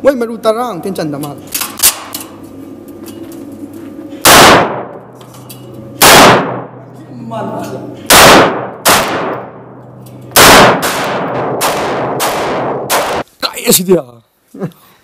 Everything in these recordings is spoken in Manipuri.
Why maru tarang tin chanda mal. Kaya si dia.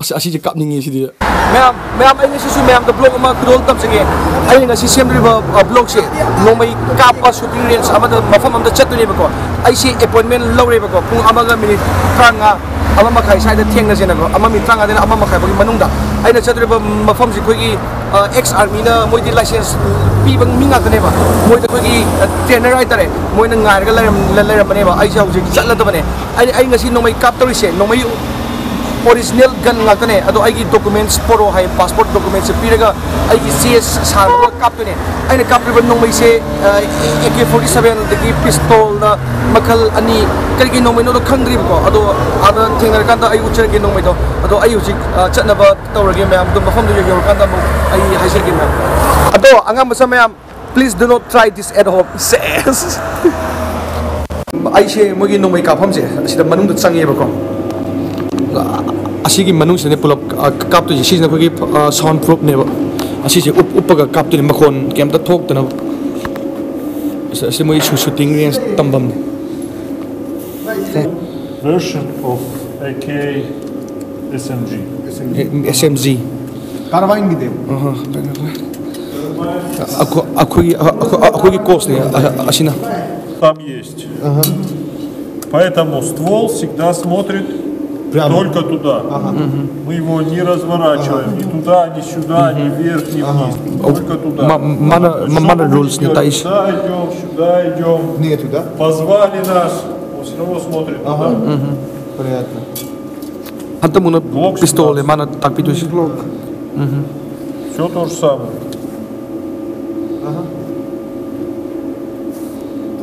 Asi je kap ningi si dia. Ma'am ay nasi ma'am the blog ama kudol tam sige. Ay nasi siyempre ba blog si no may kapa shooting range ama da mafam am da chat ni ba ko. Ay si appointment low re ba ko kung ama ga minute tranga ama makai sai da theng na sina ko ama mi tranga da ama makai ba manung da. Ay na chat re ba mafam si ko gi ex army na moi di license pi bang minga ka ne ba. Moi da ko gi trainer ay tare. Moi na ngai ga lai ba ne ba. Ay sa hu chat la da ba ne. Ay ngasi no may kap to ri se no may original gun ngakane ado aigi documents poro hai passport documents piraga aigi CS sarwa kapne aina kapriba nongmai se AK47 degi pistol na makal ani kalgi nongmai no khangri ko ado ada thengnar kanda ai uchar gi nongmai do ado ai hujik chatnaba tawrage ma'am do mafam do yor kanda mo ai haisir gi ma'am ado angam sa ma'am please do not try this at home says ai se mogi nongmai kapam se sida manung da changi ba ko asigi manung sene pulap kap to jisi na kogi sound proof ne ba asi se uppaga kap to makon kem ta thok tana se moi shooting range tambam version of AK SMG Karwain gide. Акуги костные, асина. Там есть. Поэтому ствол всегда смотрит только туда. Мы его не разворачиваем ни туда, ни сюда, ни вверх, ни вниз. Только туда. Мана rules не таишь. Сюда идем, сюда идем. Не туда. Позвали нас, он все равно смотрит туда. Понятно. Антамуна пистоле, мана так питуешь. Все то же самое.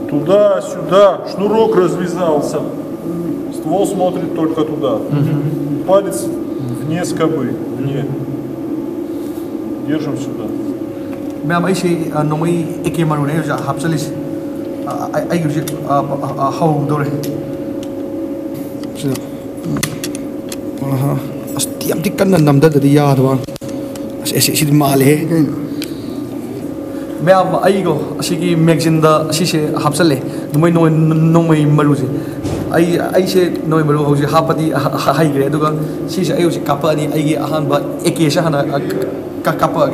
Туда, сюда, шнурок развязался. Ствол смотрит только туда. Палец вне скобы, вне. Держим сюда. Ma'am, I say no may eke marune ja hapsalis. I use it how dore. Astiam tikkan na namda dari ya doang. Si male. Ma'am, I go asigi magazine da sise hapsale. No may maruzi. I say no maru hoji hapadi hai gre duga sise ayo si kapa ni ai ahan ba eke sa hana kapa.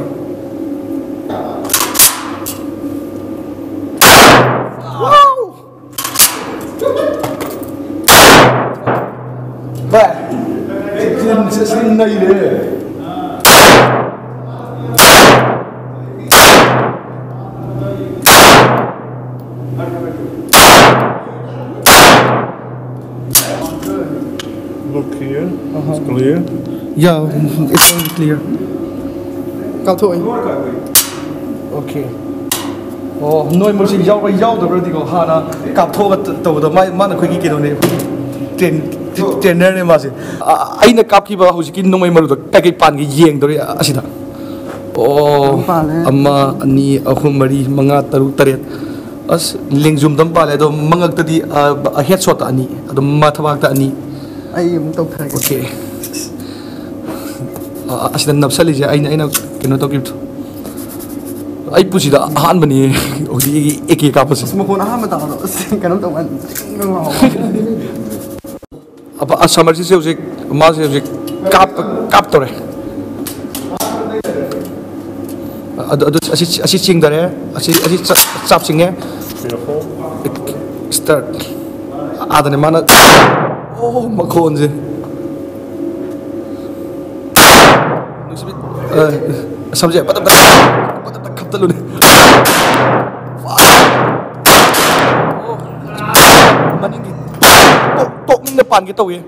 Look here, it's clear. Yeah, it's very clear. Cao thôi. Okay. Oh, noi mo si yau da berarti ko hana kap tho to da mana khoi ki no ne trainer ne ma se aina kap ki ba hausi ki noi maru da kai pan gi yeng do asida oh amma ani ahum mari manga taru taret as lengjum dam pale do mangak ta di a headshot ani ado ma thawak ta ani Ai mong tau thai. okay asida napsali je aina keno to ki ai pusi da han bani odi eki ka pas Semua pun aham tak tahu. Kan tahu kan. apa asamar si se ma se kap tore ado asi ching dare asi chap singe Careful. start adane mana oh makon je samje patap kap talu ne maningi tok ning depan gitu ya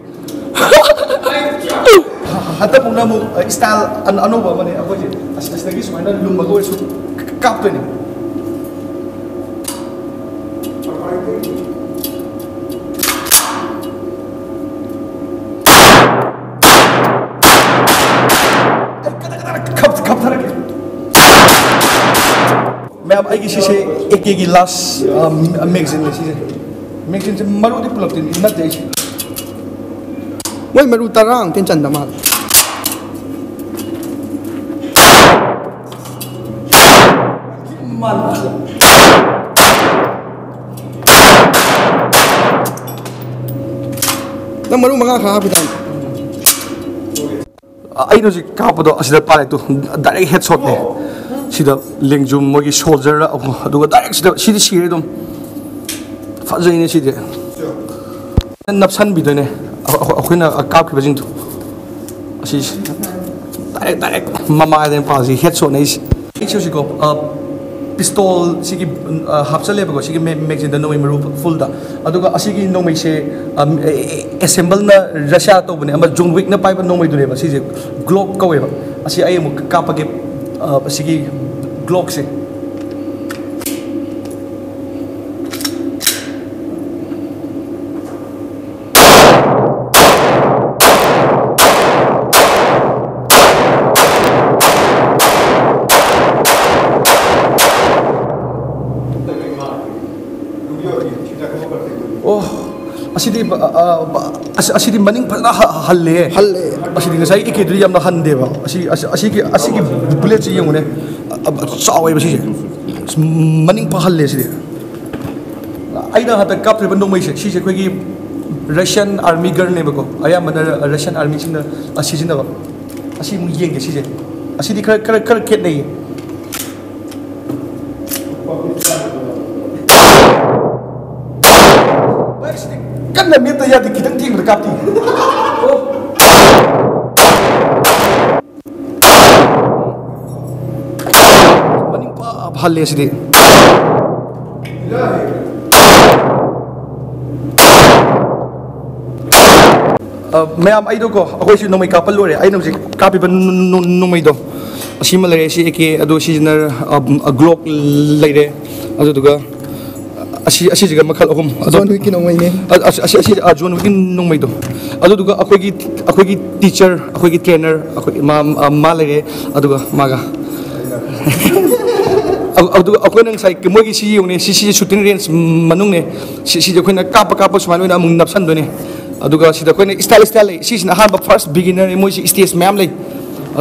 hatta puna mo style ano ba mane ako je as lagi sumaina lumago su kap ni Ma'am, I guess she ekegi last magazine she magazine se maru di pull up tin not day Why maru tarang tin chanda mal. Nang maru mga kahapitan. Ay no si kapado asida pare to direct headshot ne sida lengjum mogi soldier la aduga direct sida sire dum fazai ne sida napsan bidone akhina kap ki bajing to asi direct mama den pazi headshot ne is ko pistol sigi hapsale bago sigi magazine da no maru full da aduga asigi no mai se assemble na Russia to bune ama John Wick na pai ba no mai dune ba sigi Glock ko ba asi ay mo kapage sigi Glock se asidi maning pala halle asidi ngasai ikidri yamna hande ba asigi bullet chi yengune sawai ba si maning pa halle sidi aina hata kapre ba nomai se si khoi gi Russian army gun ne ba ko aya mana Russian army sing na asiji na ba asi mu yeng si je asidi kar ket nei kan na mita ya di kitang ting berkati maning pa halle sidi ma'am आई को अखोई नोमै कापल लोरे आई नोजे कापी बन नोमै दो असीमा लरे सी एके अदो सीजनर ग्लोक लैरे अदो दुगा असी जगह मखल अहम John Wick नोमै ने असी जोन विक नोमै दो अदो दुगा अखोई टीचर अखोई ट्रेनर अखोई मा लैरे अदुगा मागा अदु अखोई नंग साइ मोगी सी योने सी शूटिंग रेंज मनुंग ने सी अखोइना काप सुमाइना अमुंग नपसन दोने अदुगा सिदा कोने स्टाइल सिना हाब फर्स्ट बिगिनर मोइ स्टेज मैम लै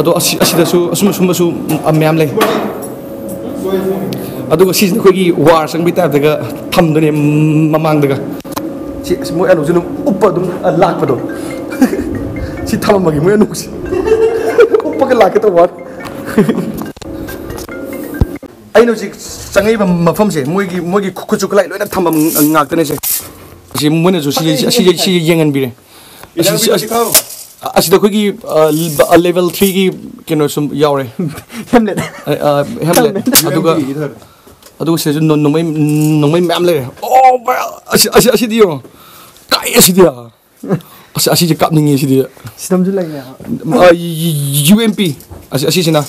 अदो असिदासु असुमसु मैम लै अदुगा सिना खोगी वार संगबि तादगा थमदने ममांगदगा सि मोइ अनु जुनु उप्प दुम लाकपदो सि थममगि मोइ अनु उप्पगा लाके तो वार आइनो जि चंगैबा मफमसे मोइगी खुचुकलाइ लोइना थमम ngaktane se si muna jo si yengan bire asida ko gi level 3 gi kino sum yaure Hamlet aduga se jo nomai mam le oh asidi yo kai asidi ya asidi kap ningi asidi System ju lagi UMP asina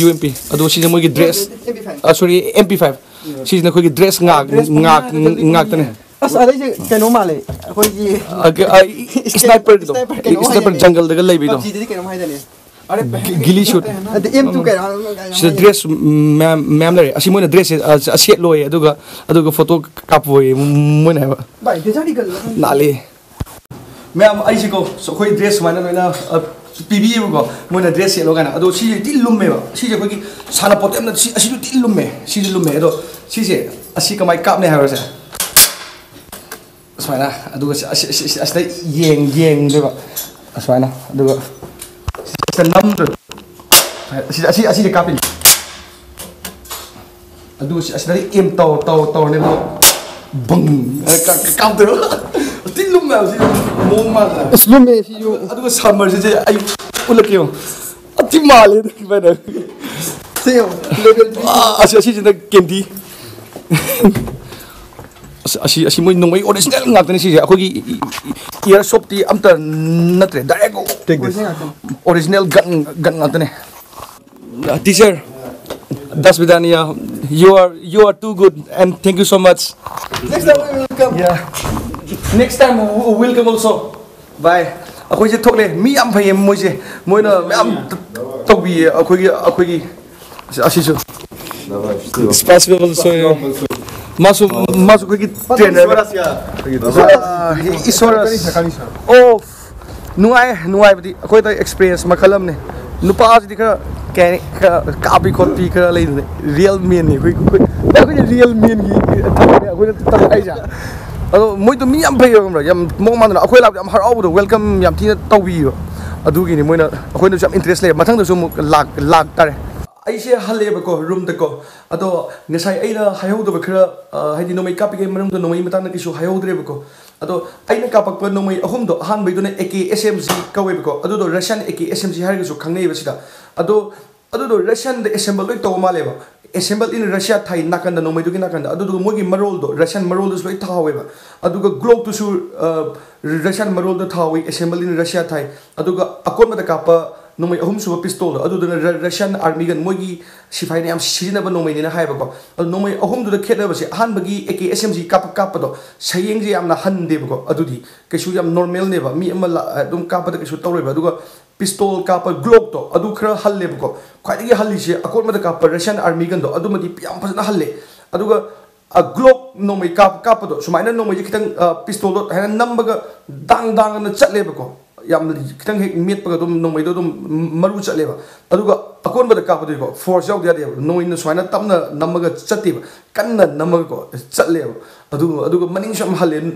UMP adu si mo gi dress sorry MP5 si na ko gi dress ngak tane As ada je keno male koi ki sniper jungle daga lay bi do PUBG keno mai dane gili shoot ade M2 keno si dress ma'am lare asi moina dress set loy aduga photo kap boy moina ba bai ke jari gal nale ma'am ai si ko so koi dress mana loina PB ko moina dress set lo kana ado si ti lumme ba si je koi ki sana potem na si asi ti lumme ado si je asi kamai kap ne ha ra sa asmana aduga asda yeng deba asmana aduga senam tu asi de kapin aduga asda im tau ne bang counter tilum ma si moma Slum me si yo aduga summer je ay ulakyo ati male bana seo level 3 asi je kemdi asi moi nong mai original ngakne si akogi airsoft ti amta natre direct take this original gun ngakne teacher das vidania you are too good and thank you so much next time we will come yeah next time we will come also bye akoi je thokle mi am phai moi je moi na am tokbi akogi asi so responsible so masuk ke trainer isoras oh nuai badi akoi ta experience makalam ne nupa jadi kira kayak kapi kopi kira lain real man ni, aku real man gitu, aku tak aja. Aduh, moi tu miam payo kamera, yang mau mana, aku lagi am harau tu welcome yang tina tawi. Aduh gini, moi na, aku ni macam interest leh, matang tu semua lag tare. Aisyah halnya beko room teko, atau ngesai aina hayau tu berkira, hari nomai kapi ke mana tu nomai matang nak isu hayau tu beko, atau aina kapak pun nomai ahum tu han begitu na AK SMG kau beko, aduh tu Russian AK SMG hari tu kangen bersida, aduh tu Russian the assemble itu tahu malah beko, assemble in Russia Thai nakan dan nomai tu kena nakan, aduh tu mungkin marol tu Russian marol tu seloi tahu beko, aduh tu globe tu su Russian marol tu tahu assemble in Russia Thai, aduh tu akun mata kapa nomai ahum suba pistol adu dana Russian army gan mogi sifai ne am sijina ba nomai ne na hai ba ko adu nomai ahum du da kheta ba se han bagi AK SMG kap do sayeng je amna han de ba ko adu di kesu yam normal ne ba mi am la dum kap da kesu tawre ba adu ko pistol kap glock to adu khra hal le ba ko khwai gi hal li se akon ma da kap Russian army gan do adu ma di yam phasna hal le adu ga a glock nomai kap do sumaina nomai kitang pistol do han number ga dang na chat le ba ko yam kitang hek miet paga dum nomai do dum maru chatleba aduga akon bada ka padu ko force yaw dia noin na swaina tamna namaga chatiba kanna namaga ko chatleba aduga maning sham halen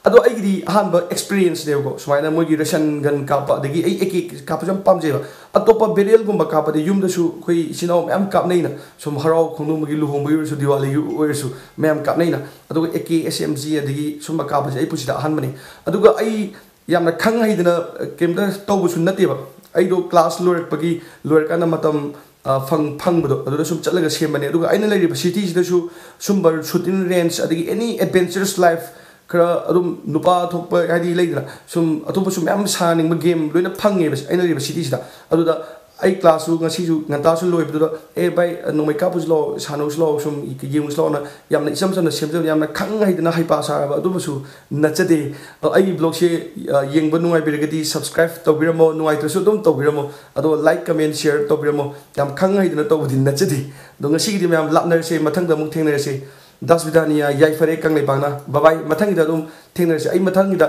adu ai gi han ba experience de ko swaina mogi Russian gan ka pa degi ai ek ka pa jam pam je atopa berial gum ba ka pa de yum da su khoi sinau am kap nei na sum harau khongnu magi luhong ba su diwali yu su mem kap nei na aduga ek SMG degi sum ba ka pa ai pusida han mani aduga ai yamna khang hai dina kemda tawbu sun nati ba ai do class lor pagi lor kana matam phang bodo adu sum chalaga semane adu aina lai city da su sumbar shooting range adigi any adventurous life kara adum nupa thokpa hadi lai dina sum atopa sum am saning ma game loina phange bas aina lai city da adu da ai class su ngasi su nganta su loi bodo e bai nomai kapus lo sano lo sum yeng lo na yamna isam sam na semjam yamna khang hai dina hai pa sa ba adu su nachade ai blog se yeng ba nungai biragadi subscribe tobiramo nungai to su dum tobiramo ado like comment share tobiramo yam khang hai dina tobudi nachade do ngasi gi yam lapner se mathang da mung thengner se das vidania yai fare kang le bangna bye bye mathang da dum thengner se ai mathang da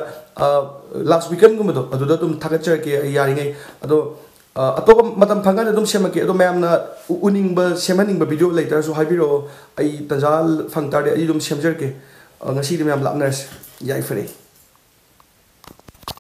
last weekend gum do adu da dum thagacher ke yari ngai ado atop matam phanga dum semake ado ma'am na uning ba semaning ba video later so habiro ai tanjal phangtar ai dum semjer ke ngasi di ma'am lapners yai fare